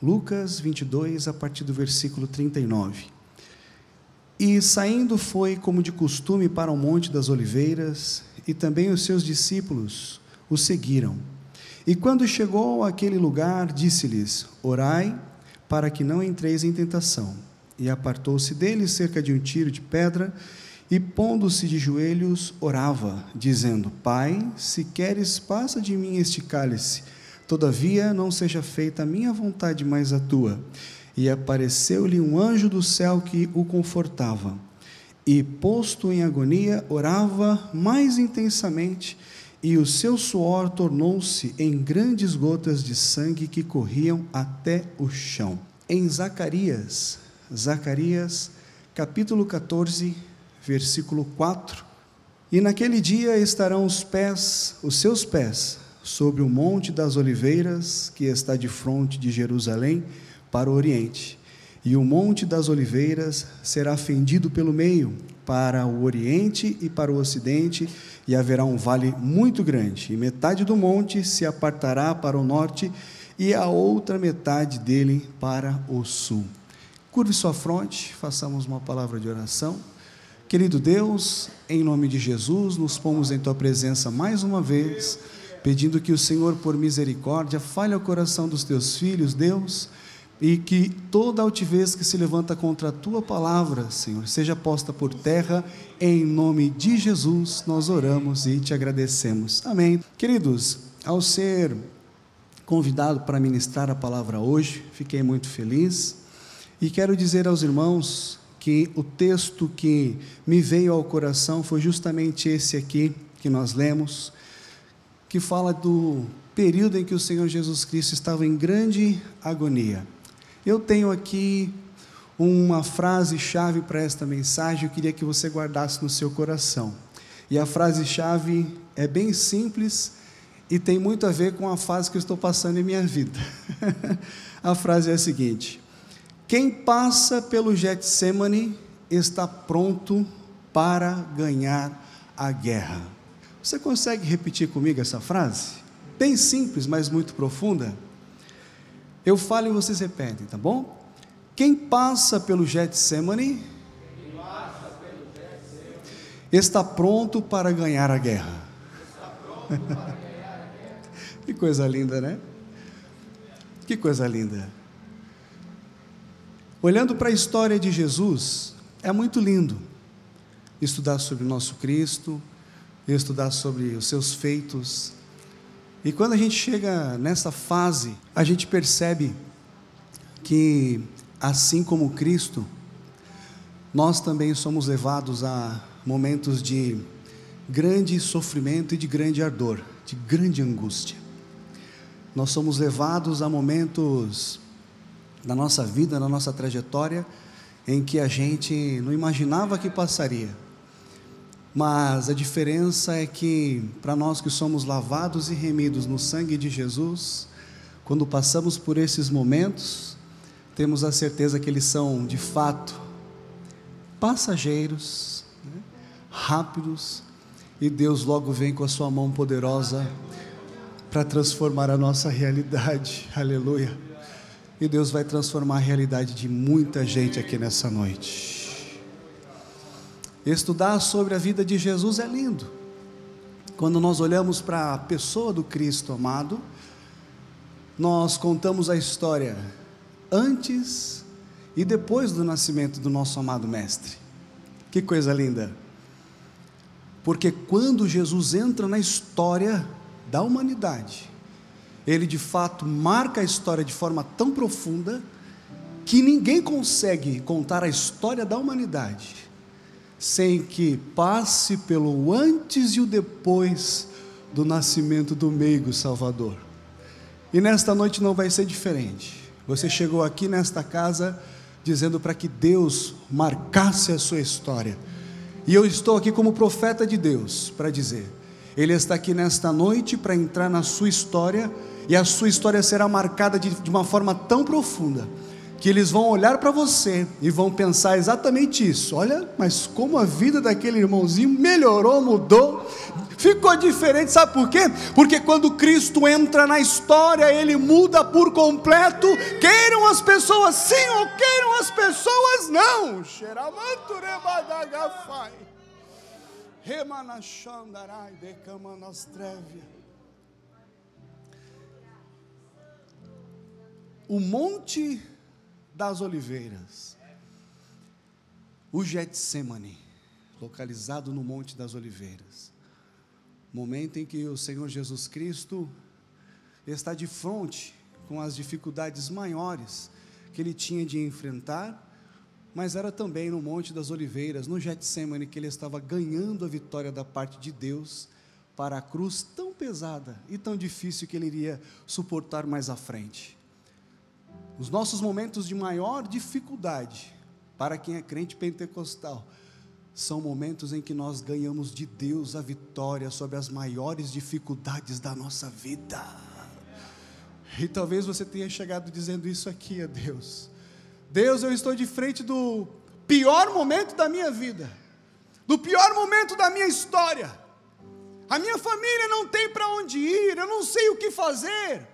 Lucas 22, a partir do versículo 39. E saindo foi, como de costume, para o Monte das Oliveiras, e também os seus discípulos o seguiram. E quando chegou àquele lugar, disse-lhes: Orai, para que não entreis em tentação. E apartou-se deles cerca de um tiro de pedra, e pondo-se de joelhos, orava, dizendo: Pai, se queres, passa de mim este cálice, todavia não seja feita a minha vontade, mas a tua. E apareceu-lhe um anjo do céu que o confortava. E, posto em agonia, orava mais intensamente, e o seu suor tornou-se em grandes gotas de sangue que corriam até o chão. Em Zacarias, capítulo 14, versículo 4: E naquele dia estarão os seus pés, sobre o Monte das Oliveiras, que está defronte de Jerusalém, para o oriente. E o Monte das Oliveiras será fendido pelo meio, para o oriente e para o ocidente, e haverá um vale muito grande, e metade do monte se apartará para o norte, e a outra metade dele para o sul. Curve sua fronte, façamos uma palavra de oração. Querido Deus, em nome de Jesus, nos pomos em Tua presença mais uma vez, pedindo que o Senhor, por misericórdia, fale ao coração dos Teus filhos, Deus, e que toda altivez que se levanta contra a Tua palavra, Senhor, seja posta por terra. Em nome de Jesus, nós oramos e Te agradecemos. Amém. Queridos, ao ser convidado para ministrar a palavra hoje, fiquei muito feliz, e quero dizer aos irmãos que o texto que me veio ao coração foi justamente esse aqui, que nós lemos, que fala do período em que o Senhor Jesus Cristo estava em grande agonia. Eu tenho aqui uma frase-chave para esta mensagem, eu queria que você guardasse no seu coração. E a frase-chave é bem simples e tem muito a ver com a fase que eu estou passando em minha vida. A frase é a seguinte: quem passa pelo Getsemane está pronto para ganhar a guerra. Você consegue repetir comigo essa frase? Bem simples, mas muito profunda. Eu falo e vocês repetem, tá bom? Quem passa pelo Getsemane está pronto para ganhar a guerra. Que coisa linda, né? Que coisa linda. Olhando para a história de Jesus, é muito lindo estudar sobre o nosso Cristo, estudar sobre os seus feitos. E quando a gente chega nessa fase, a gente percebe que, assim como Cristo, nós também somos levados a momentos de grande sofrimento e de grande ardor, de grande angústia. Nós somos levados a momentos da nossa vida, na nossa trajetória, em que a gente não imaginava que passaria. Mas a diferença é que, para nós que somos lavados e remidos no sangue de Jesus, quando passamos por esses momentos, temos a certeza que eles são, de fato, passageiros, né? Rápidos, e Deus logo vem com a sua mão poderosa para transformar a nossa realidade. Aleluia. E Deus vai transformar a realidade de muita gente aqui nessa noite. Estudar sobre a vida de Jesus é lindo. Quando nós olhamos para a pessoa do Cristo amado, nós contamos a história antes e depois do nascimento do nosso amado Mestre. Que coisa linda! Porque quando Jesus entra na história da humanidade, Ele de fato marca a história de forma tão profunda, que ninguém consegue contar a história da humanidade sem que passe pelo antes e o depois do nascimento do meigo Salvador. E nesta noite não vai ser diferente. Você chegou aqui nesta casa dizendo para que Deus marcasse a sua história, e eu estou aqui como profeta de Deus para dizer: Ele está aqui nesta noite para entrar na sua história, e a sua história será marcada de uma forma tão profunda, que eles vão olhar para você e vão pensar exatamente isso: olha, mas como a vida daquele irmãozinho melhorou, mudou, ficou diferente. Sabe por quê? Porque quando Cristo entra na história, Ele muda por completo, queiram as pessoas sim ou queiram as pessoas não. O Monte das Oliveiras, o Getsemane, localizado no Monte das Oliveiras, momento em que o Senhor Jesus Cristo está de frente com as dificuldades maiores que ele tinha de enfrentar, mas era também no Monte das Oliveiras, no Getsemane, que ele estava ganhando a vitória da parte de Deus para a cruz tão pesada e tão difícil que ele iria suportar mais à frente. Os nossos momentos de maior dificuldade, para quem é crente pentecostal, são momentos em que nós ganhamos de Deus a vitória sobre as maiores dificuldades da nossa vida. E talvez você tenha chegado dizendo isso aqui a Deus: Deus, eu estou de frente do pior momento da minha vida, do pior momento da minha história, a minha família não tem para onde ir, eu não sei o que fazer,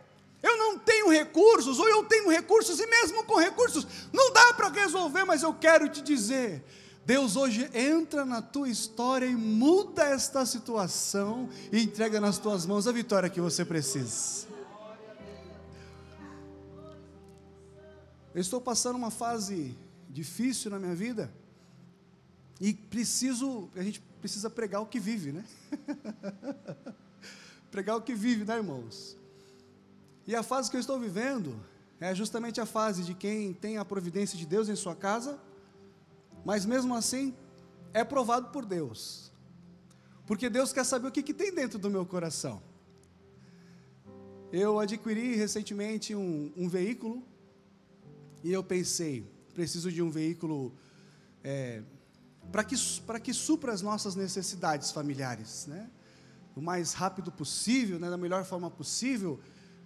eu não tenho recursos, ou eu tenho recursos, e mesmo com recursos, não dá para resolver. Mas eu quero te dizer, Deus hoje entra na tua história e muda esta situação, e entrega nas tuas mãos a vitória que você precisa. Eu estou passando uma fase difícil na minha vida, e a gente precisa pregar o que vive, né? Pregar o que vive, né, irmãos? E a fase que eu estou vivendo é justamente a fase de quem tem a providência de Deus em sua casa, mas mesmo assim é provado por Deus, porque Deus quer saber o que tem dentro do meu coração. Eu adquiri recentemente um veículo, e eu pensei, preciso de um veículo para que supra as nossas necessidades familiares, né? O mais rápido possível, né? Da melhor forma possível.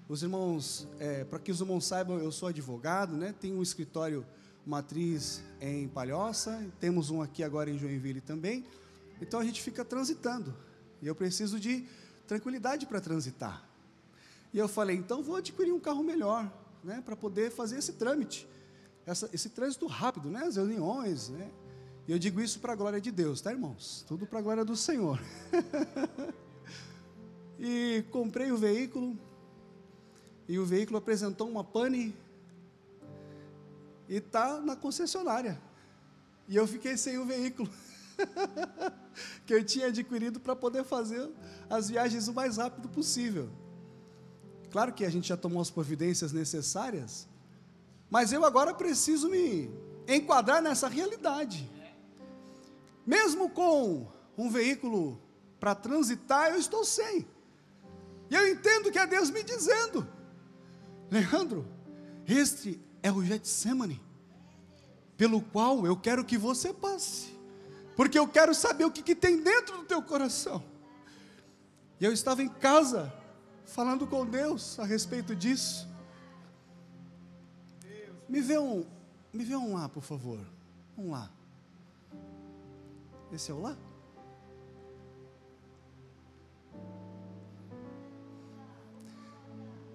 Os irmãos, para que os irmãos saibam, eu sou advogado, né? Tenho um escritório matriz em Palhoça, temos um aqui agora em Joinville também, então a gente fica transitando, e eu preciso de tranquilidade para transitar. E eu falei, então vou adquirir um carro melhor, né? Para poder fazer esse trâmite, esse trânsito rápido, né? As reuniões, né? E eu digo isso para a glória de Deus, tá, irmãos? Tudo para a glória do Senhor. E comprei o veículo, e o veículo apresentou uma pane, e está na concessionária, e eu fiquei sem o veículo, que eu tinha adquirido para poder fazer as viagens o mais rápido possível. Claro que a gente já tomou as providências necessárias, mas eu agora preciso me enquadrar nessa realidade. Mesmo com um veículo para transitar, eu estou sem, e eu entendo que é Deus me dizendo: Leandro, este é o Getsemane, pelo qual eu quero que você passe, porque eu quero saber o que tem dentro do teu coração. E eu estava em casa, falando com Deus a respeito disso. Me vê um lá, por favor. Um lá. Esse é o lá?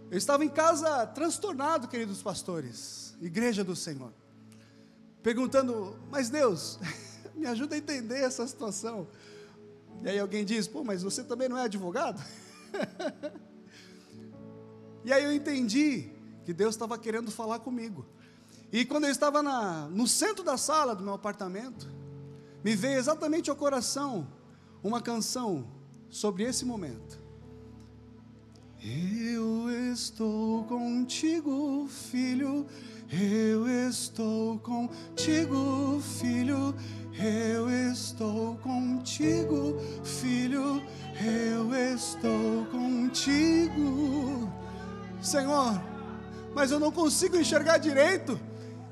Eu estava em casa transtornado, queridos pastores, igreja do Senhor, perguntando: mas Deus, me ajuda a entender essa situação. E aí alguém diz: pô, mas você também não é advogado? E aí eu entendi que Deus estava querendo falar comigo. E quando eu estava no centro da sala do meu apartamento, me veio exatamente ao coração uma canção sobre esse momento. Eu estou contigo, filho, eu estou contigo, filho, eu estou contigo, filho, eu estou contigo. Senhor, mas eu não consigo enxergar direito,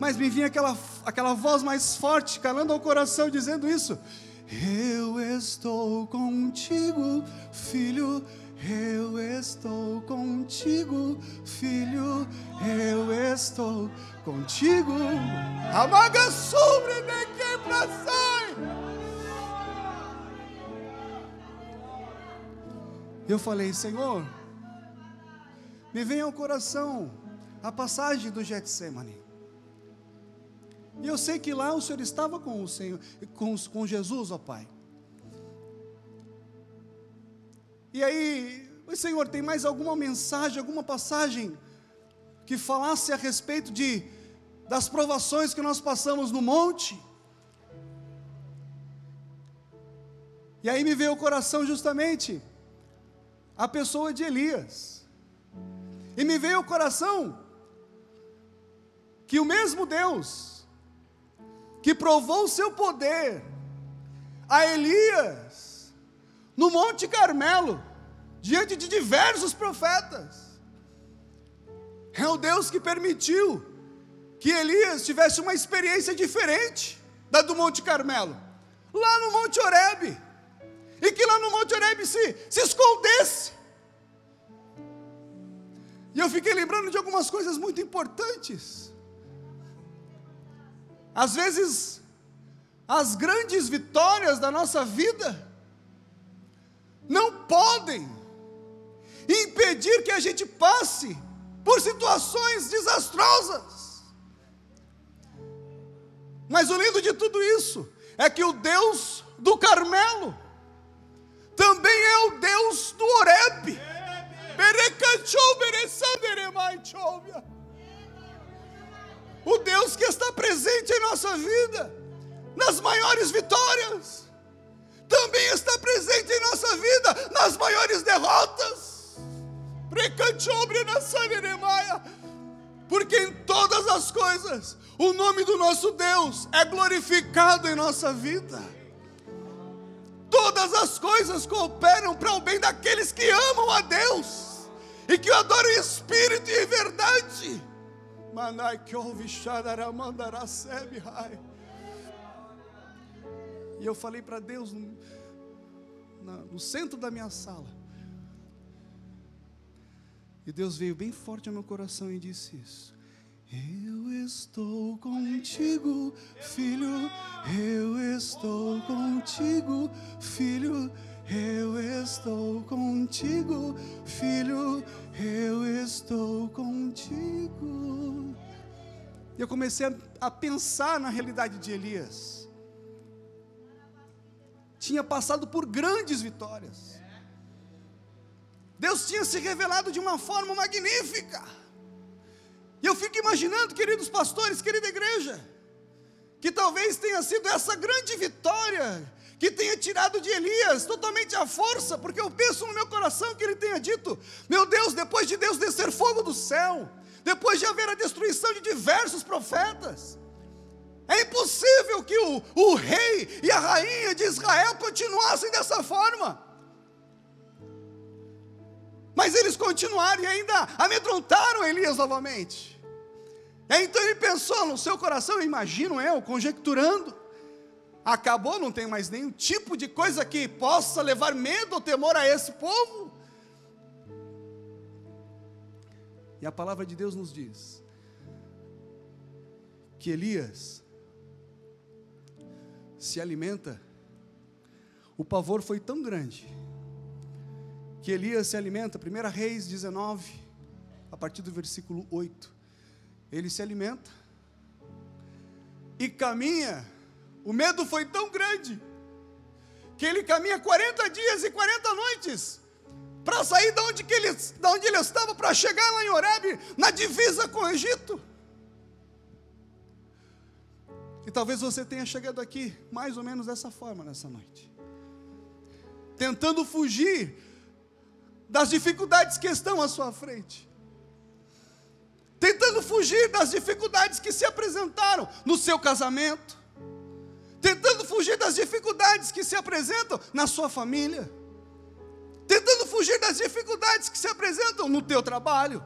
mas me vinha aquela voz mais forte, calando ao coração, dizendo isso: eu estou contigo, filho, eu estou contigo, filho, eu estou contigo. Amaga sobre de que prazer. Eu falei, Senhor, me vem ao coração a passagem do Getsemane. E eu sei que lá o Senhor estava com o Senhor, com Jesus, ó Pai. E aí, Senhor, tem mais alguma mensagem, alguma passagem que falasse a respeito das provações que nós passamos no monte? E aí me veio ao coração justamente a pessoa de Elias. E me veio ao coração que o mesmo Deus que provou o seu poder a Elias no Monte Carmelo, diante de diversos profetas, é o Deus que permitiu que Elias tivesse uma experiência diferente da do Monte Carmelo, lá no Monte Horebe, e que lá no Monte Horebe se escondesse. E eu fiquei lembrando de algumas coisas muito importantes. Às vezes, as grandes vitórias da nossa vida não podem impedir que a gente passe por situações desastrosas. Mas o lindo de tudo isso é que o Deus do Carmelo também é o Deus do Horebe. O Deus que está presente em nossa vida, nas maiores vitórias, também está presente em nossa vida, nas maiores derrotas. Porque em todas as coisas, o nome do nosso Deus é glorificado em nossa vida. Todas as coisas cooperam para o bem daqueles que amam a Deus e que o adoram em espírito e em verdade. E eu falei para Deus no centro da minha sala. E Deus veio bem forte ao meu coração e disse isso. Eu estou contigo, filho, eu estou contigo, filho, eu estou contigo, filho, eu estou contigo. E eu comecei a pensar na realidade de Elias. Tinha passado por grandes vitórias. Deus tinha se revelado de uma forma magnífica. E eu fico imaginando, queridos pastores, querida igreja, que talvez tenha sido essa grande vitória que tenha tirado de Elias totalmente a força, porque eu penso no meu coração que ele tenha dito: meu Deus, depois de Deus descer fogo do céu, depois de haver a destruição de diversos profetas, é impossível que o rei e a rainha de Israel continuassem dessa forma. Mas eles continuaram e ainda amedrontaram Elias novamente. E então ele pensou no seu coração, imagino eu, conjecturando: acabou, não tem mais nenhum tipo de coisa que possa levar medo ou temor a esse povo. E a palavra de Deus nos diz que Elias se alimenta. O pavor foi tão grande que Elias se alimenta. 1 Reis 19, a partir do versículo 8. Ele se alimenta e caminha. O medo foi tão grande que ele caminha 40 dias e 40 noites para sair da onde ele estava, para chegar lá em Horebe, na divisa com o Egito. E talvez você tenha chegado aqui mais ou menos dessa forma nessa noite, tentando fugir das dificuldades que estão à sua frente, tentando fugir das dificuldades que se apresentaram no seu casamento, tentando fugir das dificuldades que se apresentam na sua família, tentando fugir das dificuldades que se apresentam no teu trabalho,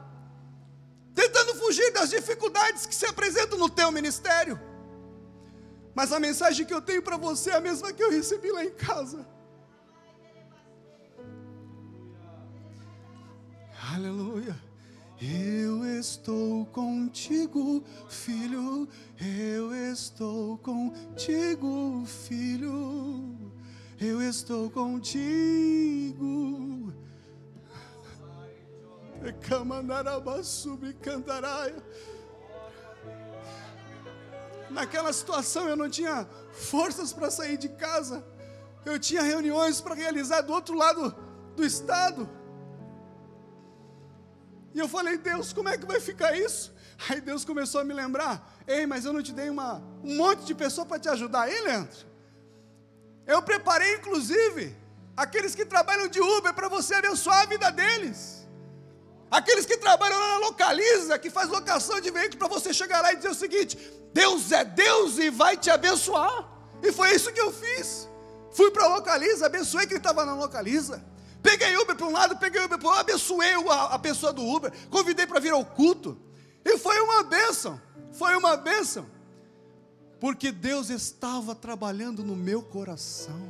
tentando fugir das dificuldades que se apresentam no teu ministério. Mas a mensagem que eu tenho para você é a mesma que eu recebi lá em casa. Aleluia. Eu estou contigo, filho. Eu estou contigo, filho. Eu estou contigo. Naquela situação eu não tinha forças para sair de casa. Eu tinha reuniões para realizar do outro lado do estado. E eu falei, Deus, como é que vai ficar isso? Aí Deus começou a me lembrar, ei, mas eu não te dei um monte de pessoa para te ajudar aí, Leandro? Eu preparei, inclusive, aqueles que trabalham de Uber para você abençoar a vida deles. Aqueles que trabalham lá na Localiza, que faz locação de veículo, para você chegar lá e dizer o seguinte, Deus é Deus e vai te abençoar. E foi isso que eu fiz. Fui para a Localiza, abençoei quem estava na Localiza. Peguei Uber para um lado, peguei Uber para o outro, abençoei a pessoa do Uber, convidei para vir ao culto. E foi uma bênção, porque Deus estava trabalhando no meu coração.